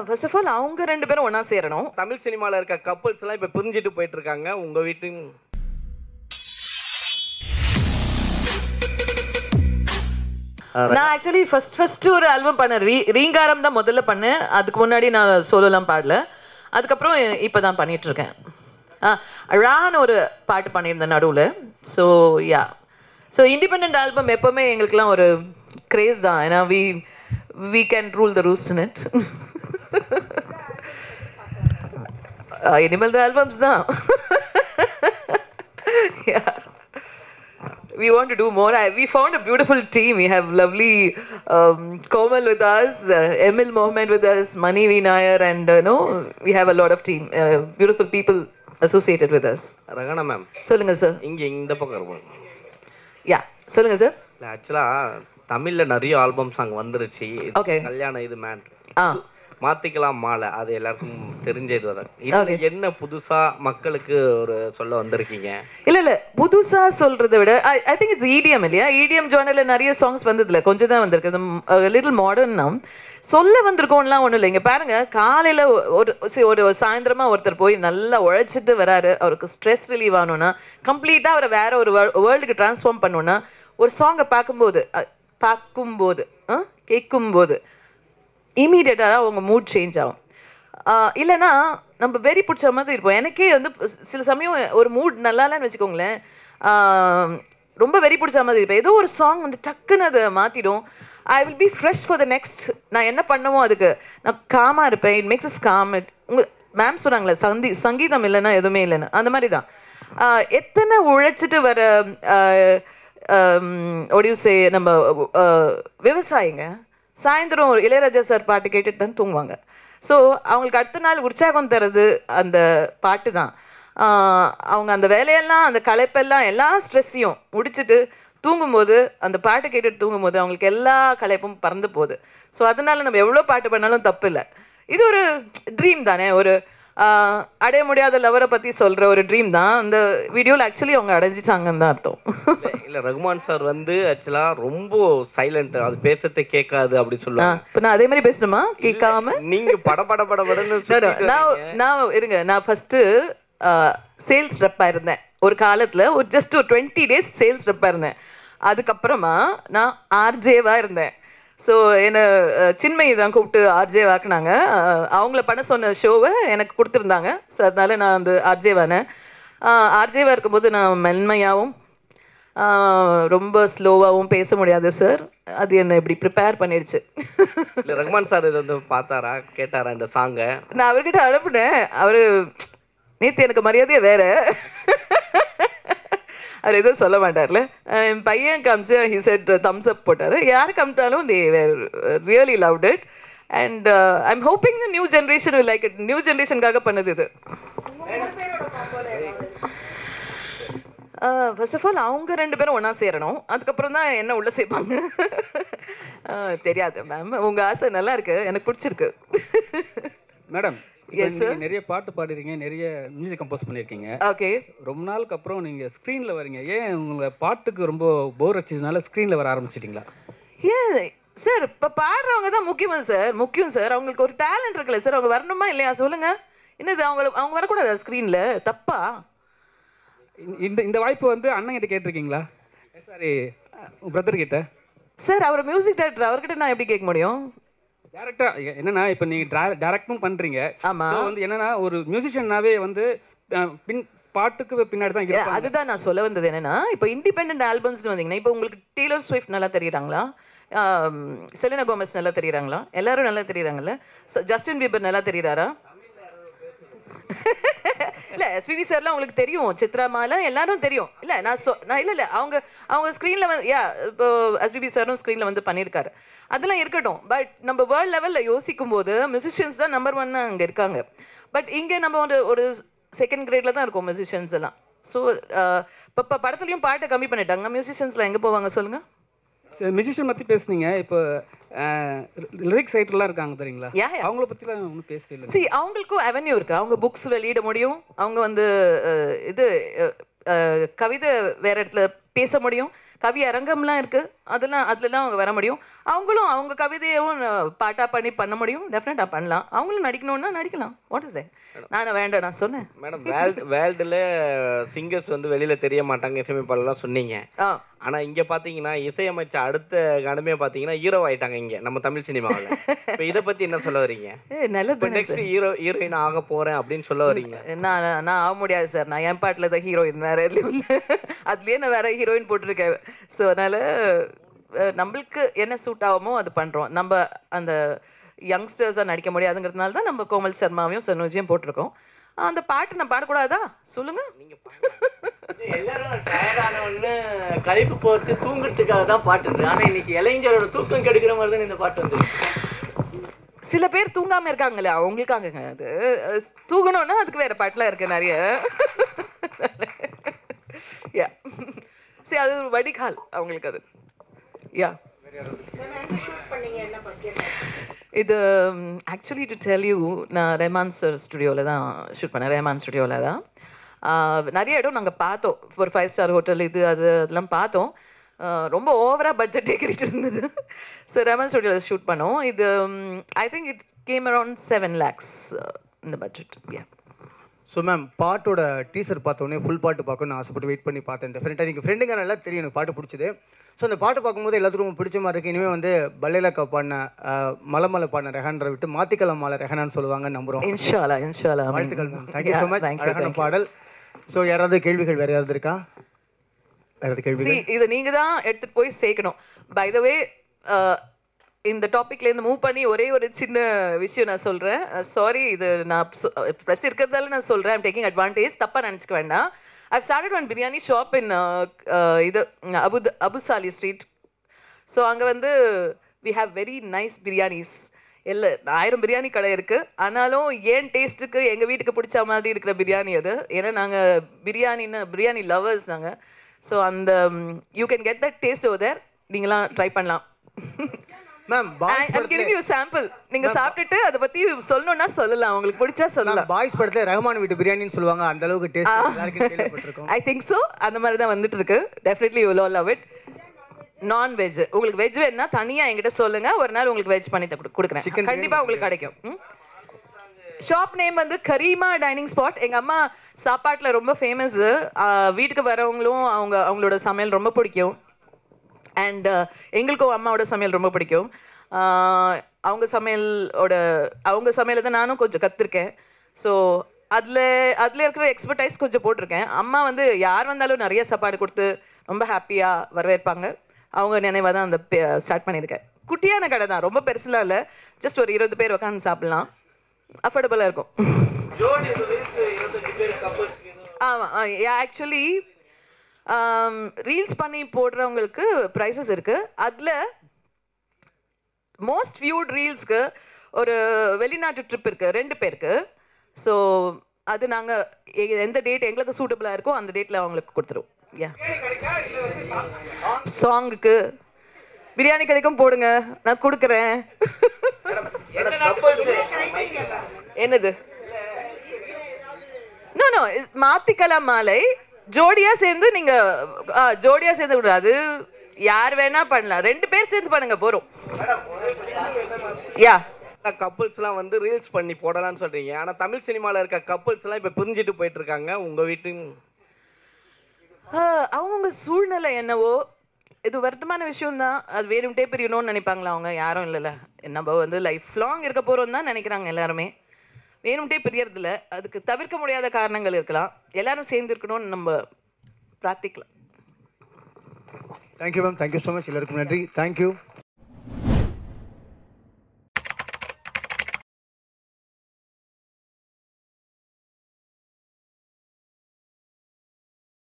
First of all அவங்க 2 பேரும் ஒன்றா சேரணும். தமிழ் சினிமாவில் இருக்க கப்புள்ஸ் எல்லாம் இப்போ பிரிஞ்சுட்டு போயிட்டு இருக்காங்க. உங்கள் வீட்டு நான் ஆக்சுவலி ஃபர்ஸ்ட் ஒரு ஆல்பம் பண்ணேன். ரீங்காரம் தான் முதல்ல பண்ணேன். அதுக்கு முன்னாடி நான் சோலோலாம் பாடல. அதுக்கப்புறம் இப்போ தான் பண்ணிட்டு இருக்கேன். ரான்னு ஒரு பாட்டு பண்ணியிருந்தேன் நடுவில். So yeah, so independent album எப்போவுமே எங்களுக்குலாம் ஒரு கிரேஸ் தான். ஏன்னா we can rule the roost in it. இனிமேல் தான் ஆல்பம்ஸ் தான். Yeah. We want to do more. We found a beautiful team. We have lovely Komal with us, Emil Mohammed with us, Mani V. Nair, and we have a lot of team, beautiful people associated with us. Ragana ma'am சொல்லுங்க sir. இங்கே இந்த பக்கம் இருக்கும். யா சொல்லுங்க sir. இல்லை ஆக்சுவலாக தமிழில் நிறைய ஆல்பம்ஸ் அங்கே வந்துருச்சு. ஓகே. கல்யாணம் இது மேட்ரு மாற்றிக்கலாம் மாலை, அது எல்லாருக்கும் தெரிஞ்சது வர. இது என்ன புதுசாக மக்களுக்கு ஒரு சொல்ல வந்திருக்கீங்க? இல்லை புதுசாக சொல்கிறத விட ஐ திங்க் இட்ஸ் இடிஎம் இல்லையா? இடிஎம் ஜானரில் நிறைய சாங்ஸ் வந்ததில்ல, கொஞ்சம் தான் வந்திருக்கு. லிட்டில் மாடர்ன்னா சொல்ல வந்திருக்கோம்லாம் ஒன்றும் இல்லை. இங்கே பாருங்கள், காலையில் ஒரு சாயந்தரமாக ஒருத்தர் போய் நல்லா உழைச்சிட்டு வராரு. அவருக்கு ஸ்ட்ரெஸ் ரிலீவ் ஆகணுன்னா, கம்ப்ளீட்டாக அவரை வேற ஒரு வேர்ல்டுக்கு ட்ரான்ஸ்ஃபார்ம் பண்ணணுன்னா, ஒரு சாங்கை கேட்கும்போது இமீடியட்டாக அவங்க மூட் சேஞ்ச் ஆகும். இல்லைன்னா நம்ம வெறி பிடிச்ச மாதிரி இருப்போம். எனக்கே வந்து சில சமயம் ஒரு மூட் நல்லா இல்லைன்னு வச்சுக்கோங்களேன், ரொம்ப வெறி பிடிச்ச மாதிரி இருப்பேன். ஏதோ ஒரு சாங் வந்து டக்குன்னு அதை மாற்றிடும். I will be fresh for the next. நான் என்ன பண்ணுமோ அதுக்கு நான் காமாக இருப்பேன். It makes us com. உங்கள் மேம் சொன்னாங்களே சங்கீதம் இல்லைன்னா எதுவுமே இல்லைன்னு, அந்த மாதிரி தான். எத்தனை உழைச்சிட்டு வர ஒடியூசே நம்ம விவசாயிங்க சாயந்தரம் இளையராஜா சார் பாட்டு கேட்டுட்டு தான் தூங்குவாங்க. ஸோ அவங்களுக்கு அடுத்த நாள் உற்சாகம் தர்றது அந்த பாட்டு தான். அவங்க அந்த வேலையெல்லாம், அந்த களைப்பெல்லாம், எல்லா ஸ்ட்ரெஸ்ஸையும் முடிச்சுட்டு தூங்கும்போது, அந்த பாட்டை கேட்டுட்டு தூங்கும்போது அவங்களுக்கு எல்லா களைப்பும் பறந்து போகுது. ஸோ அதனால நம்ம எவ்வளோ பாட்டு பண்ணாலும் தப்பு இல்லை. இது ஒரு ட்ரீம் தானே, ஒரு அடைய முடியாத லவரை பற்றி சொல்கிற ஒரு ட்ரீம் தான். அந்த வீடியோவில் ஆக்சுவலி அவங்க அடைஞ்சிட்டாங்கன்னு தான் அர்த்தம். இல்லை ரகுமான் சார் வந்து ஆக்சுவலாக ரொம்ப சைலண்ட், அது பேசத்தை கேட்காது அப்படி சொல்லுவாங்க. இப்போ நான் அதே மாதிரி பேசணுமா? கேட்காம நீங்கள் படன்னு நான் இருங்க. நான் ஃபஸ்ட்டு சேல்ஸ் ரெப்பாக இருந்தேன் ஒரு காலத்தில். ஒரு ஜஸ்ட் ஒரு 20 days சேல்ஸ் ரெப்பாக இருந்தேன். அதுக்கப்புறமா நான் ஆர்ஜேவாக இருந்தேன். ஸோ என்னை சின்மயி தான் கூப்பிட்டு ஆர்ஜே வாக்குனாங்க. அவங்கள பண்ண சொன்ன ஷோவை எனக்கு கொடுத்துருந்தாங்க. ஸோ அதனால நான் வந்து ஆர்ஜேவானேன். ஆர்ஜேவாக இருக்கும்போது நான் மென்மையாகவும் ரொம்ப ஸ்லோவாகவும் பேச முடியாது சார். அது என்னை இப்படி ப்ரிப்பேர் பண்ணிடுச்சு. இல்லை ரகுமான் சார் இதை வந்து பார்த்தாரா, கேட்டாரா இந்த சாங்கை? நான் அவர்கிட்ட அனுப்புனேன். அவர் நேற்று எனக்கு மரியாதையே வேறு, அவர் எதுவும் சொல்ல மாட்டார்ல. என் பையன் காமிச்சு ஹி செட் தம்ஸ் அப் போட்டார். யார் காமிட்டாலும் they were really loved it. And I am hoping the new generation will like it. New ஜென்ரேஷனுக்காக பண்ணது இது. ஃபர்ஸ்ட் ஆஃப் ஆல் அவங்க 2 பேரும் ஒன்றா சேரணும். அதுக்கப்புறம் தான் என்ன உள்ளே சேர்ப்பாங்க தெரியாது மேம். உங்கள் ஆசை நல்லா இருக்கு, எனக்கு பிடிச்சிருக்கு. மேடம் நிறைய பாட்டு பாடுறீங்க, நிறைய மியூசிக் கம்போஸ் பண்ணியிருக்கீங்க. ஓகே. ரொம்ப நாளுக்கு அப்புறம் நீங்கள் ஸ்க்ரீனில் வரீங்க. ஏன் உங்களை பாட்டுக்கு ரொம்ப போர் அடிச்சதுனால ஸ்க்ரீனில் வர ஆரம்பிச்சிட்டிங்களா? ஏன் சார், இப்போ பாடுறவங்க தான் முக்கியம் சார். அவங்களுக்கு ஒரு டேலண்ட் இருக்குல்ல சார், அவங்க வரணுமா இல்லையா சொல்லுங்கள். என்னது அவங்க வரக்கூடாதா ஸ்க்ரீனில்? தப்பா? இந்த வாய்ப்பு வந்து அண்ணன் கிட்ட கேட்டிருக்கீங்களா? சாரி, பிரதர் கிட்ட. சார் அவர் மியூசிக் டைரக்டர், அவர்கிட்ட நான் எப்படி கேட்க முடியும்? டேரக்டா என்னன்னா, இப்போ நீங்கள் டேரக்டும் பண்ணுறீங்க. ஆமாம். வந்து என்னன்னா, ஒரு மியூசிஷியனாவே வந்து பாட்டுக்கு பின்னாடி தான் இருக்கு. அதுதான் நான் சொல்ல வந்தது. என்னன்னா, இப்போ இண்டிபெண்ட் ஆல்பம்ஸ்னு வந்தீங்கன்னா, இப்போ உங்களுக்கு டெய்லர் ஸ்விஃப்ட் நல்லா தெரியுறாங்களா, செலினா கோமஸ் நல்லா தெரியுறாங்களா, எல்லாரும் நல்லா தெரியுறாங்கல்ல, ஜஸ்டின் பீபர் நல்லா தெரியுறாரா? இல்லை எஸ்பிபி சார்லாம் உங்களுக்கு தெரியும், சித்ரா மாலா எல்லாரும் தெரியும். இல்லை நான் இல்லை அவங்க ஸ்க்ரீனில் வந்து இப்போ எஸ்பிபி சாரும் ஸ்க்ரீனில் வந்து பண்ணியிருக்காரு. அதெல்லாம் இருக்கட்டும். பட் நம்ம வேர்ல்ட் லெவலில் யோசிக்கும் போது மியூசிஷியன்ஸ் தான் நம்பர் 1 அங்கே இருக்காங்க. பட் இங்கே நம்ம ஒரு செகண்ட் கிரேடில் தான் இருக்கோம் மியூசிஷியன்ஸ் எல்லாம். ஸோ இப்போ படத்துலையும் பாட்டை கம்மி பண்ணிட்டாங்க. மியூசிஷியன்ஸ்லாம் எங்கே போவாங்க சொல்லுங்கள்? மியூசிஷியன் பற்றி பேசுனீங்க. இப்போ லிரிக்ஸ் ரைட்டர்லாம் இருக்காங்க தெரியுங்களா, அவங்கள பற்றிலாம் ஒன்றும் பேசவே இல்லை. சரி, அவங்களுக்கும் அவென்யூ இருக்குது. அவங்க புக்ஸ் வெளியிட முடியும். அவங்க வந்து இது கவிதை வேறு இடத்துல பேச முடியும். கவி அரங்கம்லாம் இருக்குது, அதுலலாம் அவங்க வர முடியும். அவங்களும் அவங்க கவிதையும் பாட்டாக பண்ண முடியும். டெஃபினட்டாக பண்ணலாம். அவங்களும் நடிக்கணும்னா நடிக்கலாம். What is that? நான் வேண்டாம் நான் சொன்னேன். மேடம் வேர்ல்டில் சிங்கர்ஸ் வந்து வெளியில் தெரிய மாட்டாங்க, இசையமைப்பாளர்லாம் சொன்னீங்க. ஆனால் இங்கே பார்த்தீங்கன்னா இசையமைச்ச அடுத்த கணமே பார்த்தீங்கன்னா ஹீரோ ஆகிட்டாங்க இங்கே நம்ம தமிழ் சினிமாவில். இப்போ இதை பற்றி என்ன சொல்ல வரீங்க? நல்லது. நெக்ஸ்ட் ஹீரோயின் ஆக போகிறேன் அப்படின்னு சொல்ல வரீங்க? நான் ஆக முடியாது சார். நான் என் பாட்டில் தான் ஹீரோயின், வேறு எதுலையும் இல்லை. அதுலேயே நான் வேறு ஹீரோயின் போட்டிருக்கேன். ஸோ அதனால் நம்மளுக்கு என்ன சூட் ஆகுமோ அது பண்ணுறோம். நம்ம அந்த யங்ஸ்டர்ஸாக நடிக்க முடியாதுங்கிறதுனால தான் நம்ம கோமல் சர்மாவையும் சனோஜியும் போட்டிருக்கோம். அந்த பாட்டு நான் பாடக்கூடாதா சொல்லுங்க? எல்லாரும் டயர்டானவொன்னு கழிப்பு போட்டு தூங்குறதுக்காக தான் பாட்டு இருக்கு. ஆனால் இன்னைக்கு இளைஞரோட தூக்கம் கெடுக்கிற மாதிரி தான் இந்த பாட்டு வந்து. சில பேர் தூங்காமல் இருக்காங்களே அவங்களுக்காகங்க அது. தூங்கணும்னா அதுக்கு வேறு பாட்டெலாம் இருக்குது நிறைய. யா சரி, அது ஒரு வடிகால் அவங்களுக்கு அது. யா இது ஆக்சுவலி டு டெல் யூ, நான் ரெஹ்மான் சார் ஸ்டுடியோவில் தான் ஷூட் பண்ணேன். ரெஹ்மான் ஸ்டுடியோவில் தான் நிறைய இடம் நாங்கள் பார்த்தோம். ஒரு 5 ஸ்டார் ஹோட்டல் அதெல்லாம் பார்த்தோம். ரொம்ப ஓவராக பட்ஜெட் டெக்கரேட் இருந்தது. ஸோ ரெஹ்மான் ஸ்டுடியோவில் ஷூட் பண்ணோம். இது I think it came around 7 lakhs இந்த பட்ஜெட். யா ஸோ மேம், பாட்டோட டீசர் பார்த்தோன்னே ஃபுல் பாட்டு பார்க்கணும்னு ஆசைப்பட்டு வெயிட் பண்ணி பார்த்தேன். டெஃபினட்டாக நீங்கள் ஃப்ரெண்டுங்க நல்லா தெரியும் எனக்கு பாட்டு பிடிச்சது. ஸோ அந்த பாட்டு பார்க்கும்போது எல்லாத்துக்கும் ரொம்ப பிடிச்ச மாதிரி இருக்குது. இனிமேல் வந்து பல்லேலக்கா பாடின மலை பாடின ரெஹான்ரை விட்டு மாத்திக்கலாம் மாலை ரெஹானான்னு சொல்லுவாங்கன்னு நம்புகிறோம். இன்ஷா அல்லாஹ். வாழ்த்துக்கள் மேம். Thank you so much. அழகான பாடல். ஸோ யாராவது கேள்விகள் வேறு யாராவது இருக்கா? வேறு கேள்வி? இதை நீங்கள் தான் எடுத்துகிட்டு போய் சேர்க்கணும். பை த வே இந்த டாப்பிக்லேருந்து மூவ் பண்ணி ஒரே ஒரு சின்ன விஷயம் நான் சொல்கிறேன். சாரி, இது நான் ப்ரெஸ் இருக்கிறதால நான் சொல்கிறேன். ஐம் டேக்கிங் அட்வான்டேஜ், தப்பாக நினச்சிக்க வேண்டாம். I've started one biryani shop in இது அபு சாலி ஸ்ட்ரீட். ஸோ அங்கே வந்து we have very nice biryanis. 1000 biryani கடை இருக்குது. ஆனாலும் ஏன் டேஸ்ட்டுக்கு எங்கள் வீட்டுக்கு பிடிச்ச மாதிரி இருக்கிற பிரியாணி அது. ஏன்னா நாங்கள் பிரியாணி லவர்ஸ் நாங்கள். ஸோ அந்த you can get that taste over there. நீங்களாம் ட்ரை பண்ணலாம். Ma'am, I'm giving you sample. நீங்க சாப்பிட்டுட்டு அதை பத்தி சொல்லணும்னா சொல்லலாம், உங்களுக்கு பிடிச்சா சொல்லலாம். பாய்ஸ் படத்துல ரஹ்மான் வீட்டு பிரியாணின்னு சொல்லுவாங்க, அந்த அளவுக்கு டேஸ்ட் எல்லாருக்கும் கேள்விப்பட்டிருக்கோம். I think so. அந்த மாதிரி தான் வந்துட்டு இருக்கு. Definitely you will all love it. Non veg, உங்களுக்கு வெஜ் வேணும்னா தனியா என்கிட்ட சொல்லுங்க, ஒரு நாள் உங்களுக்கு வெஜ் பண்ணி கொடுக்குறேன். கண்டிப்பா உங்களுக்கு கிடைக்கும். ஷாப் நேம் வந்து கரீமா டைனிங் ஸ்பாட். எங்கள் அம்மா சாப்பாட்டில் ரொம்ப ஃபேமஸ்ஸு. வீட்டுக்கு வரவங்களும் அவங்களோட சமையல் ரொம்ப பிடிக்கும். அண்ட் எங்களுக்கும் அம்மாவோட சமையல் ரொம்ப பிடிக்கும். அவங்க சமையலை தான் நானும் கொஞ்சம் கற்றுருக்கேன். ஸோ அதில் இருக்கிற எக்ஸ்பர்டைஸ் கொஞ்சம் போட்டிருக்கேன். அம்மா வந்து யார் வந்தாலும் நிறைய சாப்பாடு கொடுத்து ரொம்ப ஹாப்பியாக வரவேற்பாங்க. அவங்க நினைவாக தான் அந்த ஸ்டார்ட் பண்ணியிருக்கேன். குட்டியான கடை தான், ரொம்ப பெருசுலாம் இல்லை. ஜஸ்ட் ஒரு 20 பேர் உட்காந்து சாப்பிட்லாம். அஃபோர்டபுளாக இருக்கும். ஆமாம், ஆக்சுவலி ரீல்ஸ் பண்ணி போடுறவங்களுக்கு ப்ரைஸஸ் இருக்குது. அதில் மோஸ்ட் வியூட் ரீல்ஸ்க்கு ஒரு வெளிநாட்டு ட்ரிப் இருக்குது 2 பேருக்கு. ஸோ அது நாங்கள் எந்த டேட் எங்களுக்கு சூட்டபுளாக இருக்கோ அந்த டேட்டில் அவங்களுக்கு கொடுத்துருவோம். சாங்குக்கு பிரியாணி கிடைக்கும், போடுங்க, நான் கொடுக்குறேன். என்னது? நோ மாத்திக்கலாம் மாலை ஜோடியாக சேர்ந்து நீங்கள் ஜோடியாக சேர்ந்து விடாது, யார் வேணா பண்ணலாம். 2 பேர் சேர்ந்து பண்ணுங்க போகிறோம். யா கப்புள்ஸ்லாம் வந்து ரீல்ஸ் பண்ணி போடலாம்னு சொல்கிறீங்க. ஆனால் தமிழ் சினிமாவில் இருக்க கப்புள்ஸ்லாம் இப்போ பிரிஞ்சுட்டு போயிட்டுருக்காங்க. உங்கள் வீட்டு அவங்கவுங்க சூழ்நிலை என்னவோ, இது வருத்தமான விஷயம்தான். அது வேணும்ட்டே பிரியணும்னு நினைப்பாங்களா அவங்க? யாரும் இல்லைல்ல, நம்ம வந்து லைஃப் லாங் இருக்க போகிறோம் தான் நினைக்கிறாங்க எல்லாருமே. வேணும்ட்டே பிரியறதில்ல. அதுக்கு தவிர்க்க முடியாத காரணங்கள் இருக்கலாம். எல்லாரும் சேர்ந்து இருக்கணும்னு நம்ம பிரார்த்திக்கலாம். Thank you ma'am. Thank you so much. எல்லாருக்கும் நன்றி. தேங்க்யூ.